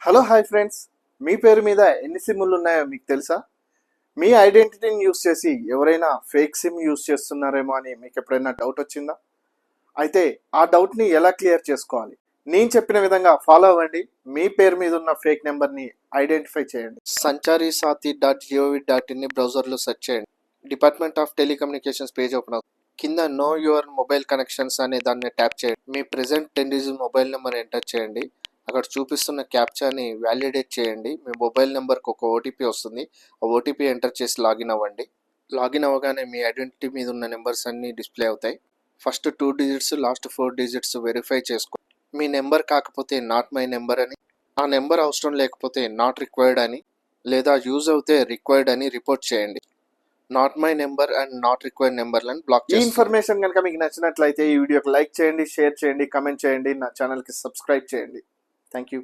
Hello hi friends, మీ పేరు మీద ఎన్ని సిమ్లు ఉన్నాయో మీకు తెలుసా? మీ ఐడెంటిటీని యూస్ చేసి ఎవరైనా ఫేక్ సిమ్ యూస్ చేస్తున్నారేమో అని మీకు ఎప్పుడైనా డౌట్ వచ్చిందా? అయితే ఆ డౌట్ని ఎలా క్లియర్ చేసుకోవాలి? నేను చెప్పిన విధంగా ఫాలో అవ్వండి. మీ పేరు మీద ఉన్న ఫేక్ నెంబర్ని ఐడెంటిఫై చేయండి. sanchari.gov.in బ్రౌజర్లో సెర్చ్ చేయండి. Department of telecommunications page open అవుతుంది. కింద నో యువర్ మొబైల్ కనెక్షన్స్ అనే దాన్ని ట్యాప్ చేయండి. మీ present 10 digit mobile number enter చేయండి. అక్కడ చూపిస్తున్న క్యాప్చాని వ్యాలిడేట్ చేయండి. మీ మొబైల్ నెంబర్కి ఒక ఓటీపీ వస్తుంది. ఆ ఓటీపీ ఎంటర్ చేసి లాగిన్ అవ్వండి. లాగిన్ అవ్వగానే మీ ఐడెంటిటీ మీద ఉన్న నెంబర్స్ అన్నీ డిస్ప్లే అవుతాయి. First 2 digits, last 4 digits verify చేసుకో. మీ నెంబర్ కాకపోతే నాట్ మై నెంబర్ అని, ఆ నెంబర్ అవసరం లేకపోతే నాట్ రిక్వైర్డ్ అని, లేదా యూజ్ అవుతే రిక్వైర్డ్ అని రిపోర్ట్ చేయండి. Not my number and not required నెంబర్లను బ్లాక్ చేయండి. ఈ ఇన్ఫర్మేషన్ కనుక మీకు నచ్చినట్లయితే ఈ వీడియోకి లైక్ చేయండి, షేర్ చేయండి, కమెంట్ చేయండి, నా ఛానల్కి సబ్స్క్రైబ్ చేయండి. Thank you.